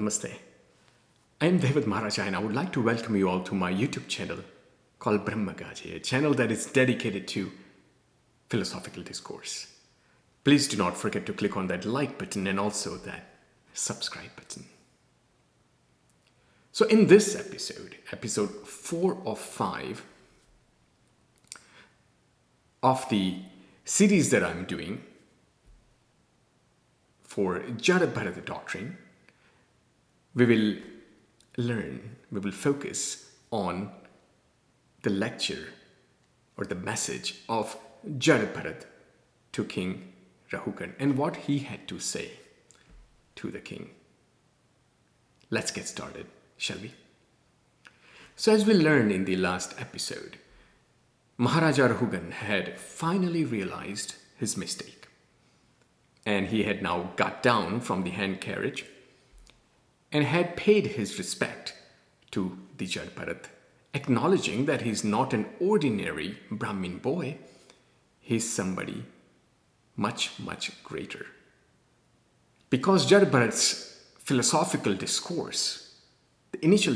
Namaste. I am Devat Maharaja and I would like to welcome you all to my YouTube channel called Brahma Gaje, a channel that is dedicated to philosophical discourse. Please do not forget to click on that like button and also that subscribe button. So in this episode 4 of 5 of the series that I'm doing for Jada Bharat Doctrine, we will focus on the lecture or the message of Jada Bharat to King Rahugan and what he had to say to the king. Let's get started, shall we? So as we learned in the last episode, Maharaja Rahugan had finally realized his mistake. And he had now got down from the hand carriage and had paid his respect to the Jada Bharat, acknowledging that he's not an ordinary Brahmin boy, he's somebody much, much greater. Because Jada Bharat's philosophical discourse, the initial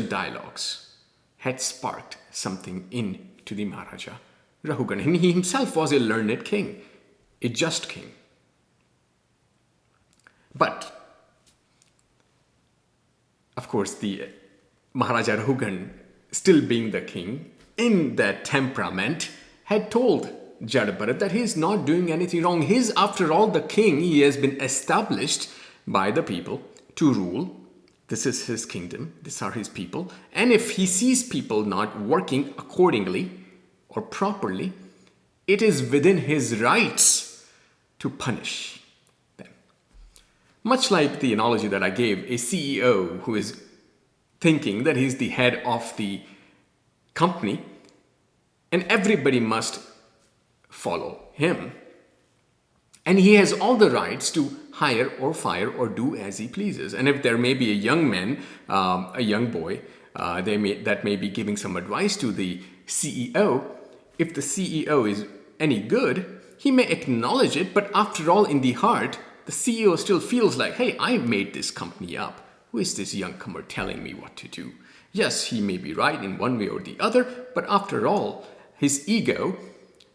dialogues, had sparked something into the Maharaja Rahugan. And he himself was a learned king, a just king. But, of course, the Maharaja Rahugan, still being the king, in that temperament, had told Jada Bharat that he is not doing anything wrong. He is, after all, the king. He has been established by the people to rule. This is his kingdom. These are his people. And if he sees people not working accordingly or properly, it is within his rights to punish them. Much like the analogy that I gave, a CEO who is thinking that he's the head of the company and everybody must follow him. And he has all the rights to hire or fire or do as he pleases. And if there may be a young man, a young boy, that may be giving some advice to the CEO, if the CEO is any good, he may acknowledge it, but after all, in the heart, the CEO still feels like, hey, I made this company up. Who is this youngcomer telling me what to do? Yes, he may be right in one way or the other, but after all, his ego,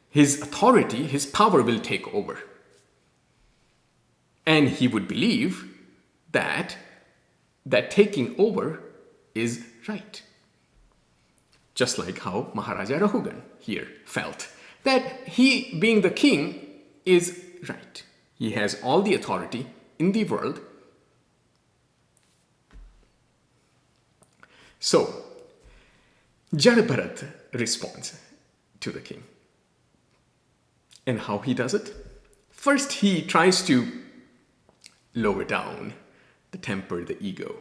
his authority, his power will take over. And he would believe that taking over is right. Just like how Maharaja Rahugan here felt that he, being the king, is right. He has all the authority in the world. So, Jada Bharat responds to the king. And how he does it? First, he tries to lower down the temper, the ego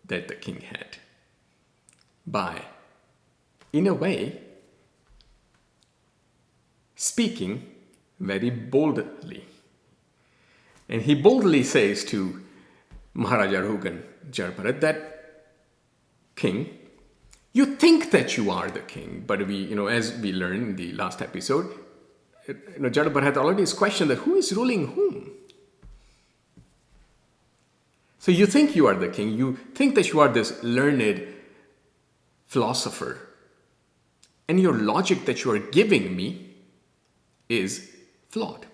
that the king had by, in a way, speaking very boldly. And he boldly says to Maharaja Rahugan, Jada Bharat, that king, you think that you are the king, but as we learned in the last episode, Jada Bharat already is questioned that who is ruling whom? So you think you are the king, you think that you are this learned philosopher, and your logic that you are giving me is flawed.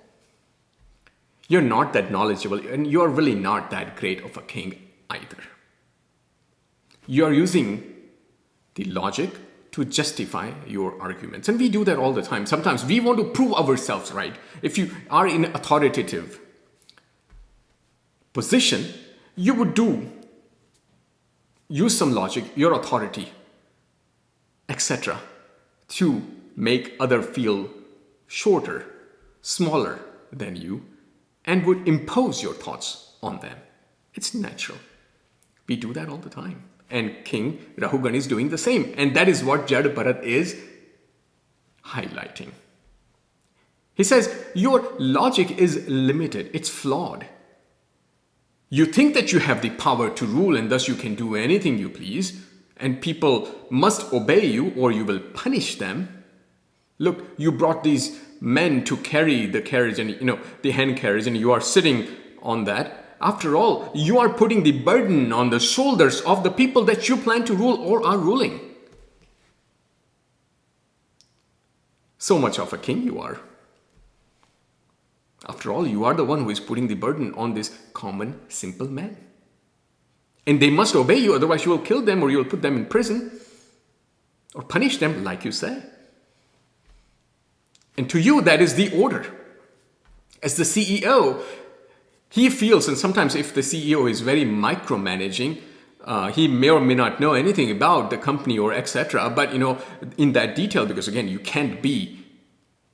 You're not that knowledgeable, and you're really not that great of a king either. You're using the logic to justify your arguments. And we do that all the time. Sometimes we want to prove ourselves right. If you are in an authoritative position, you would use some logic, your authority, etc., to make others feel shorter, smaller than you, and would impose your thoughts on them. It's natural. We do that all the time. And King Rahugan is doing the same. And that is what Jada Bharat is highlighting. He says, your logic is limited. It's flawed. You think that you have the power to rule and thus you can do anything you please, and people must obey you or you will punish them. Look, you brought these men to carry the carriage and, the hand carriage, and you are sitting on that. after all, you are putting the burden on the shoulders of the people that you plan to rule or are ruling. So much of a king you are. After all, you are the one who is putting the burden on this common, simple man. And they must obey you, otherwise you will kill them or you will put them in prison or punish them like you say. And to you, that is the order. As the CEO, he feels, and sometimes if the CEO is very micromanaging, he may or may not know anything about the company or etc. But in that detail, because again, you can't be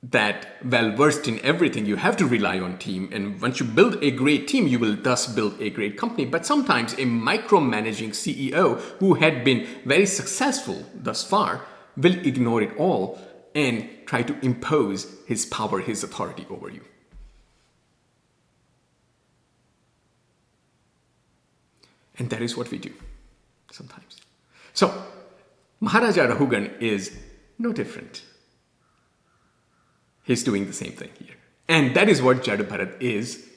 that well versed in everything. You have to rely on team, and once you build a great team, you will thus build a great company. But sometimes a micromanaging CEO who had been very successful thus far will ignore it all and try to impose his power, his authority over you. And that is what we do sometimes. So, Maharaja Rahugan is no different. He's doing the same thing here. And that is what Jada Bharat is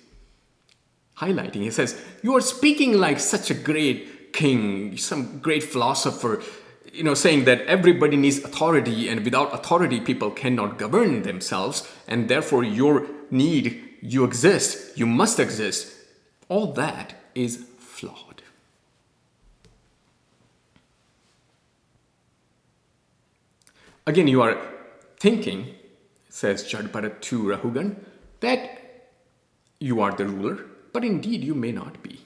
highlighting. He says, you are speaking like such a great king, some great philosopher, saying that everybody needs authority, and without authority, people cannot govern themselves, and therefore you exist, you must exist. All that is flawed. Again, you are thinking, says Jada Bharat to Rahugan, that you are the ruler, but indeed you may not be.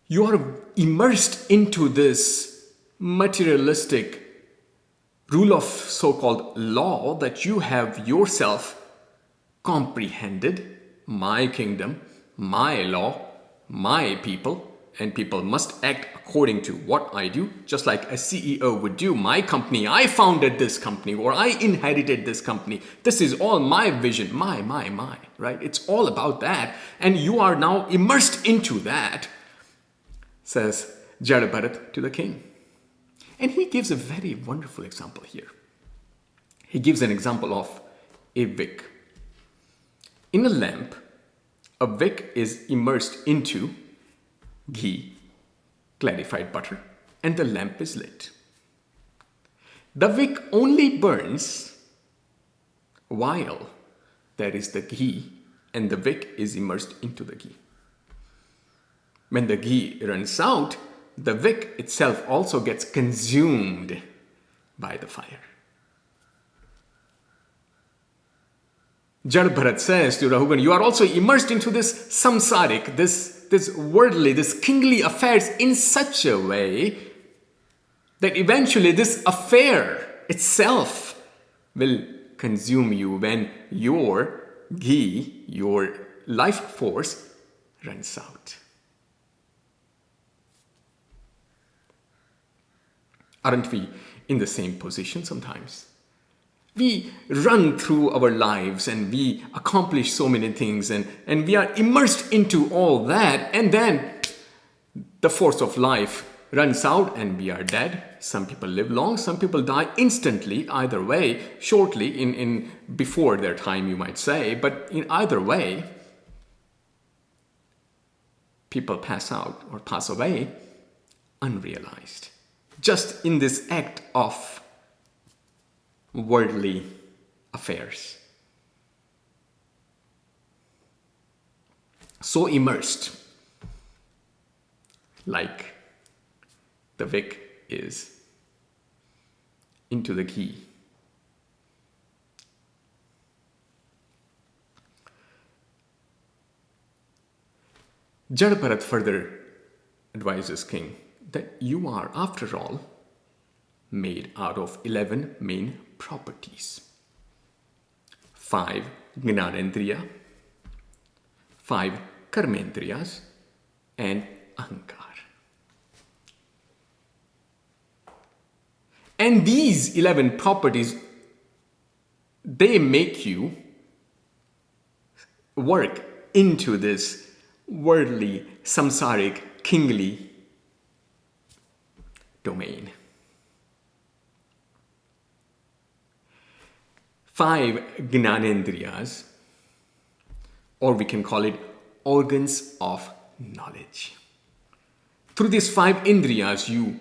You are immersed into this materialistic rule of so-called law that you have yourself comprehended. My kingdom, my law, my people, and people must act according to what I do, just like a CEO would do. My company, I founded this company, or I inherited this company. This is all my vision, my, right? It's all about that. And you are now immersed into that, says Jada Bharat to the king. And he gives a very wonderful example here. He gives an example of a wick. In a lamp, a wick is immersed into ghee, clarified butter, and the lamp is lit. The wick only burns while there is the ghee and the wick is immersed into the ghee. When the ghee runs out, the wick itself also gets consumed by the fire. Jada Bharat says to Rahugan, you are also immersed into this samsaric, this worldly, this kingly affairs in such a way that eventually this affair itself will consume you when your ghee, your life force runs out. Aren't we in the same position sometimes? We run through our lives and we accomplish so many things and we are immersed into all that, and then the force of life runs out and we are dead. Some people live long, some people die instantly, either way, shortly, in before their time, you might say, but in either way, people pass out or pass away unrealized. Just in this act of worldly affairs. So immersed, like the wick is into the ghee. Jada Bharat further advises king that you are, after all, made out of 11 main properties. 5 Gnanendriya, 5 Karmendriyas, and Ahankar. And these 11 properties, they make you work into this worldly, samsaric, kingly domain. 5 Gnanendriyas, or we can call it organs of knowledge. Through these 5 Indriyas, you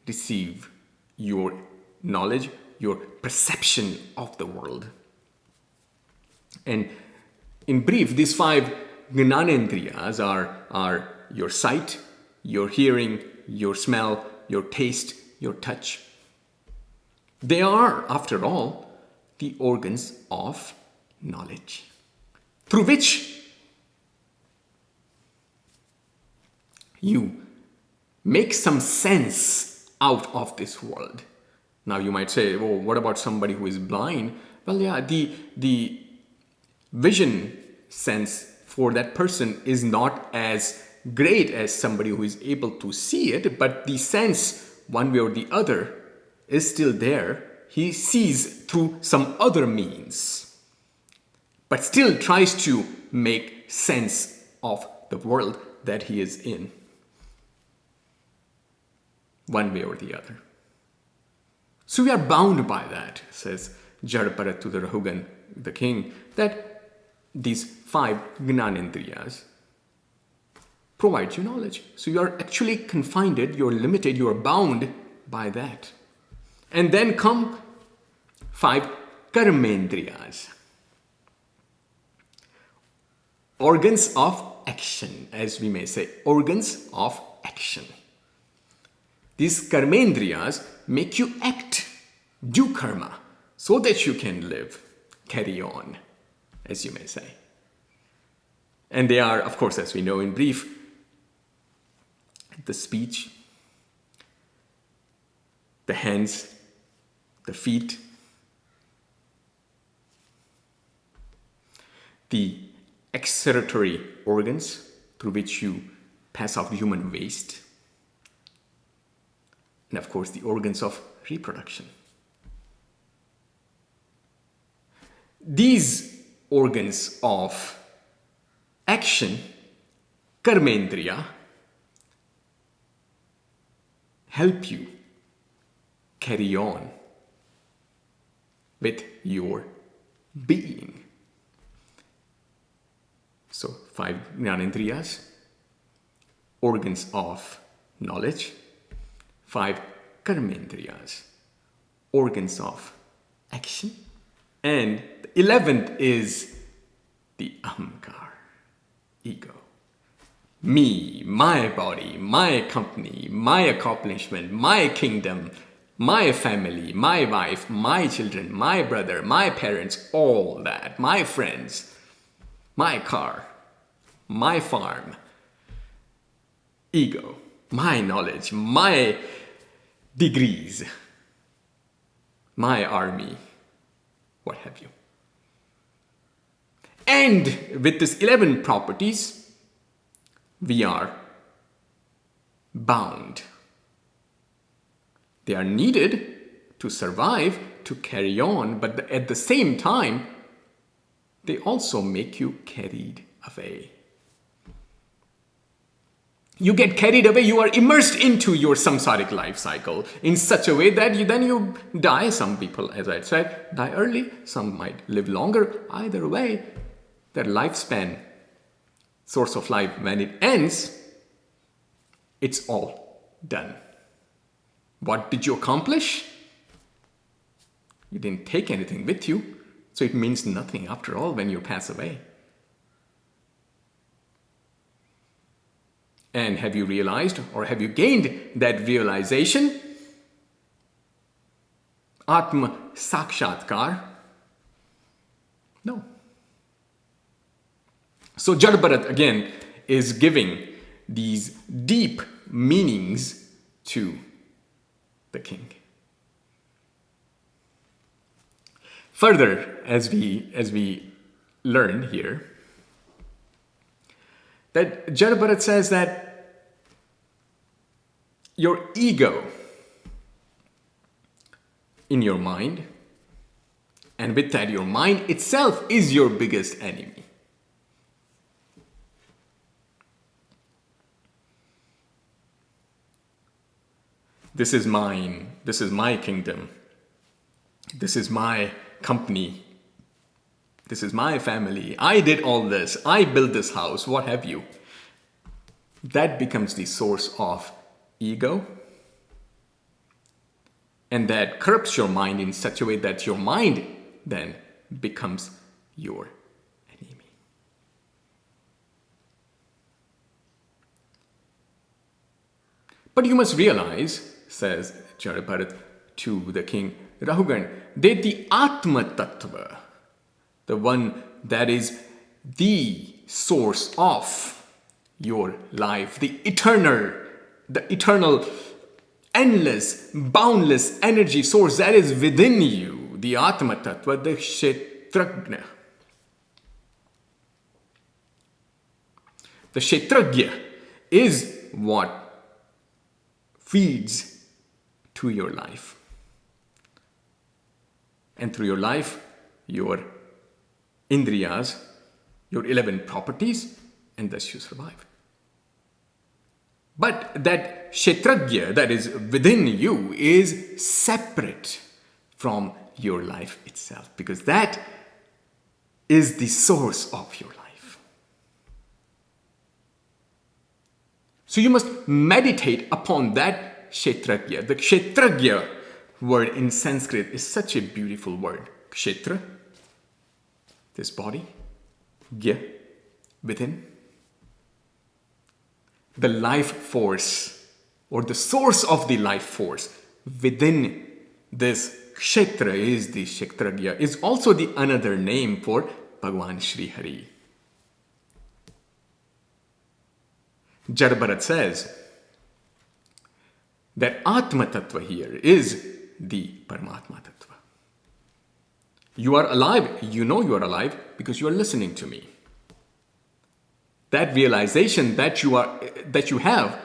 receive your knowledge, your perception of the world. And in brief, these 5 Gnanendriyas are your sight, your hearing, your smell, your taste, your touch. They are, after all, the organs of knowledge, through which you make some sense out of this world. Now you might say, oh, what about somebody who is blind? Well, yeah, the vision sense for that person is not as great as somebody who is able to see it, but the sense, one way or the other, is still there. He sees through some other means, but still tries to make sense of the world that he is in, one way or the other. So we are bound by that, says Jada Bharat to the Rahugan, the king, that these 5 Gnanendriyas provide you knowledge. So you are actually confined, you are limited, you are bound by that. And then come 5 Karmendriyas, organs of action, as we may say, organs of action. These Karmendriyas make you act, do karma, so that you can live, carry on, as you may say. And they are, of course, as we know in brief, the speech, the hands, the feet, the excretory organs through which you pass out human waste, and of course the organs of reproduction. These organs of action, karmendriya, help you carry on with your being. So 5 Jnanendriyas, organs of knowledge, 5 Karmendriyas, organs of action, and the 11th is the Ahamkar, ego. Me, my body, my company, my accomplishment, my kingdom, my family, my wife, my children, my brother, my parents, all that, my friends, my car, my farm, ego, my knowledge, my degrees, my army, what have you. And with these 11 properties, we are bound. They are needed to survive, to carry on, but at the same time, they also make you carried away. You get carried away, you are immersed into your samsaric life cycle in such a way that you die. Some people, as I said, die early, some might live longer. Either way, their lifespan, source of life, when it ends, it's all done. What did you accomplish? You didn't take anything with you, so it means nothing after all when you pass away. And have you realized, or have you gained that realization? Atma Sakshatkar? No. So Jada Bharat again is giving these deep meanings to the king. Further, as we learn here, that Jada Bharat says that your ego in your mind, and with that your mind itself is your biggest enemy. This is mine, this is my kingdom, this is my company, This is my family. I did all this. I built this house. What have you? That becomes the source of ego. And that corrupts your mind in such a way that your mind then becomes your enemy. But you must realize, says Jada Bharat to the king Rahugan, that the Atma Tattva, the one that is the source of your life, the eternal, endless, boundless energy source that is within you, the Atma Tattva, the Kshetrajna. The Kshetrajna is what feeds to your life. And through your life, your indriyas, your 11 properties, and thus you survive. But that Kshetrajna that is within you is separate from your life itself, because that is the source of your life. So you must meditate upon that Kshetrajna. The Kshetrajna word in Sanskrit is such a beautiful word. Kshetra, this body, Gya, within. The life force, or the source of the life force within this Kshetra is the Kshetrajna, is also the another name for Bhagavan Shri Hari. Jada Bharat says that Atma Tattva here is the Paramatma Tattva. You are alive, you know you are alive because you are listening to me. That realization that you have,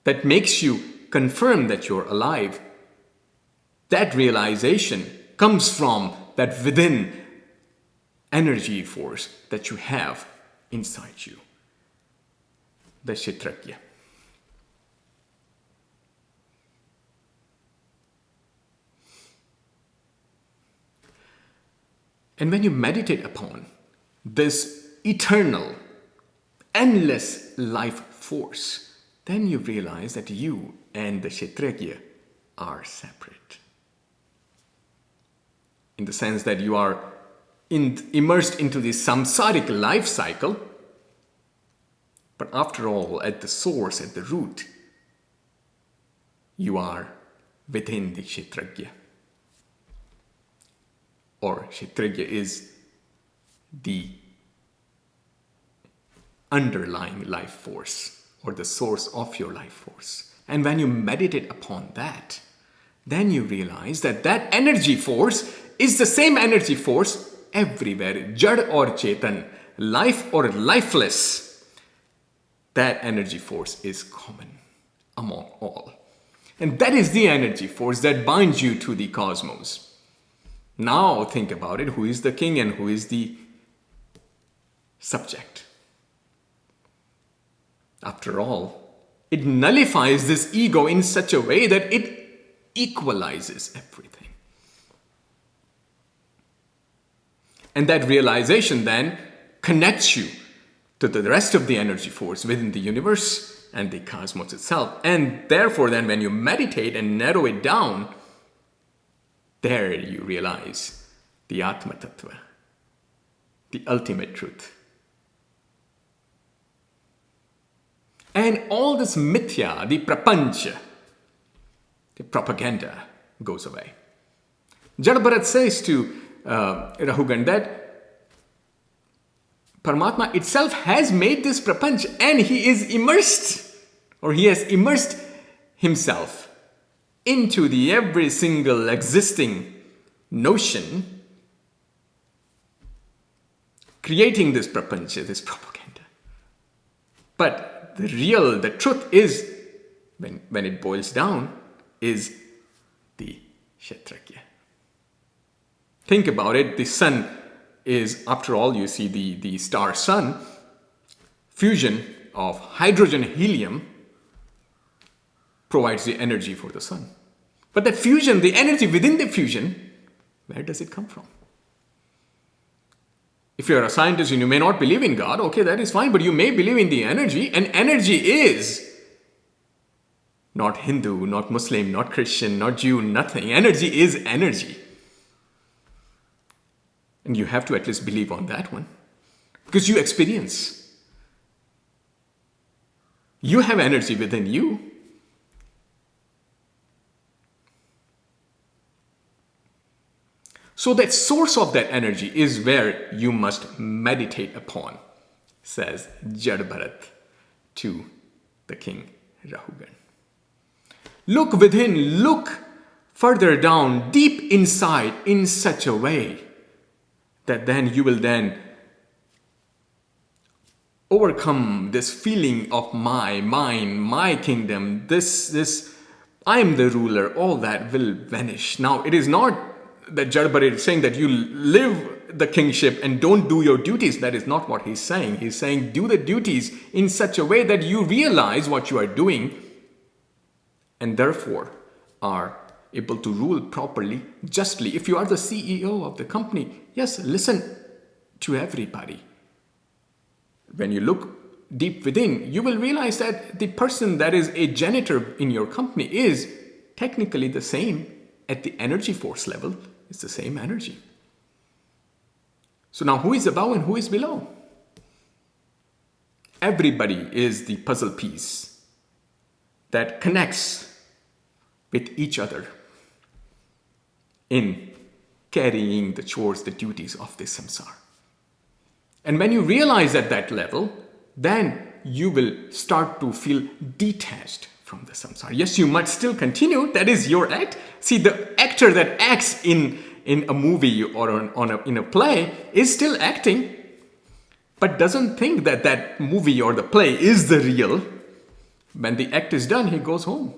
that makes you confirm that you're alive, that realization comes from that within energy force that you have inside you, the Kshetrajna. And when you meditate upon this eternal, endless life force, then you realize that you and the Kshetrajna are separate. In the sense that you are immersed into the samsaric life cycle, but after all, at the source, at the root, you are within the Kshetrajna. Or Kshetrajna is the underlying life force, or the source of your life force. And when you meditate upon that, then you realize that that energy force is the same energy force everywhere, Jad or Chetan, life or lifeless. That energy force is common among all. And that is the energy force that binds you to the cosmos. Now think about it, who is the king and who is the subject? After all, it nullifies this ego in such a way that it equalizes everything. And that realization then connects you to the rest of the energy force within the universe and the cosmos itself. And therefore then when you meditate and narrow it down, there you realize the Atma Tattva, the ultimate truth. And all this mithya, the prapancha, the propaganda goes away. Jada Bharat says to Rahugan that Paramatma itself has made this prapancha and he is immersed, or he has immersed himself into the every single existing notion, creating this prapancha, this propaganda. But the truth is, when it boils down, is the Kshetrajna. Think about it, the sun is, after all, you see the star sun, fusion of hydrogen helium provides the energy for the sun. But that fusion, the energy within the fusion, where does it come from? If you're a scientist and you may not believe in God, okay, that is fine, but you may believe in the energy, and energy is not Hindu, not Muslim, not Christian, not Jew, nothing. Energy is energy. And you have to at least believe on that one. Because you experience. You have energy within you. So that source of that energy is where you must meditate upon, says Jada Bharat to the king Rahugan. Look within, look further down, deep inside in such a way that then you will then overcome this feeling of mine, my kingdom, this, I am the ruler, all that will vanish. Now, it is not that Jada Bharat is saying that you live the kingship and don't do your duties. That is not what he's saying. He's saying do the duties in such a way that you realize what you are doing and therefore are able to rule properly, justly. If you are the CEO of the company, yes, listen to everybody. When you look deep within, you will realize that the person that is a janitor in your company is technically the same at the energy force level. It's the same energy. So now who is above and who is below? Everybody is the puzzle piece that connects with each other in carrying the chores, the duties of this samsara. And when you realize at that level, then you will start to feel detached from the samsara. Yes, you might still continue. That is your act. See, the actor that acts in a movie or in a play is still acting, but doesn't think that that movie or the play is the real. When the act is done, he goes home.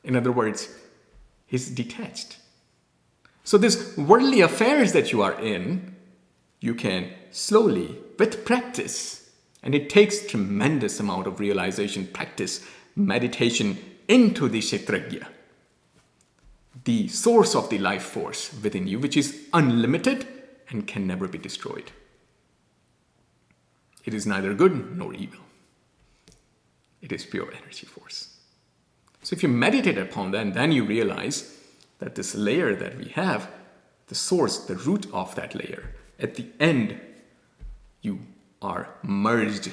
In other words, he's detached. So these worldly affairs that you are in, you can slowly, with practice, and it takes tremendous amount of realization, practice, meditation into the Kshetrajna, the source of the life force within you, which is unlimited and can never be destroyed. It is neither good nor evil. It is pure energy force. So if you meditate upon that, then you realize that this layer that we have, the source, the root of that layer, at the end, you are merged.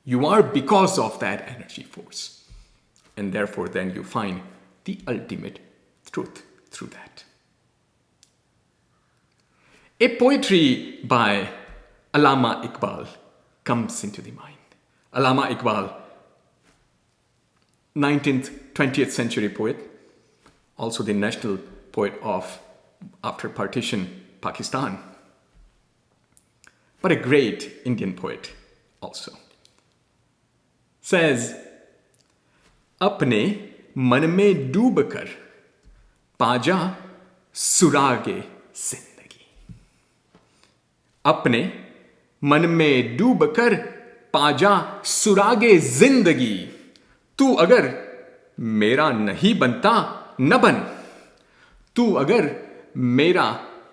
You are because of that energy force. And therefore, then you find the ultimate truth through that. A poetry by Allama Iqbal comes into the mind. Allama Iqbal, 19th, 20th century poet, also the national poet of, after partition, Pakistan, but a great Indian poet also, says, अपने मन में डूब कर पाजा सुरागे जिंदगी. अपने मन में डूब कर पाजा सुरागे जिंदगी. तू अगर मेरा नहीं बनता न बन. तू अगर मेरा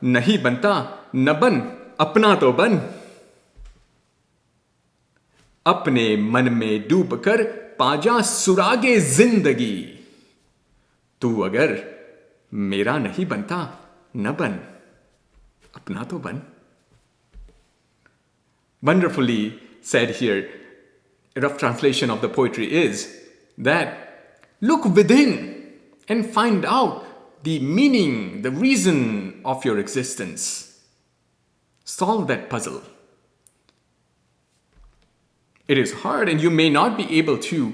नहीं बनता न बन, अपना तो बन. अपने मन में डूब कर पाजा सुरागे जिंदगी. तू अगर मेरा नहीं बनता न बन, अपना तो बन. Wonderfully said here, a rough translation of the poetry is that look within and find out the meaning, the reason of your existence. Solve that puzzle. It is hard and you may not be able to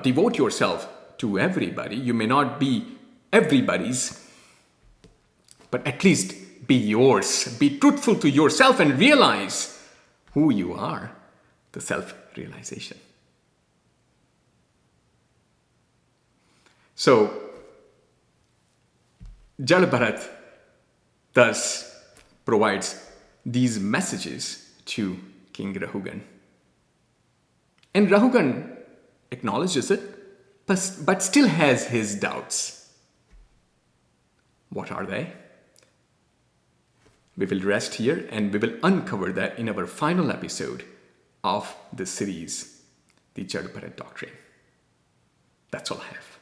devote yourself to everybody. You may not be everybody's, but at least be yours. Be truthful to yourself and realize who you are, the self-realization. So, Jada Bharat thus provides these messages to King Rahugan. And Rahugan acknowledges it, but still has his doubts. What are they? We will rest here and we will uncover that in our final episode of this series, the Jada Bharat Doctrine. That's all I have.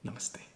Namaste.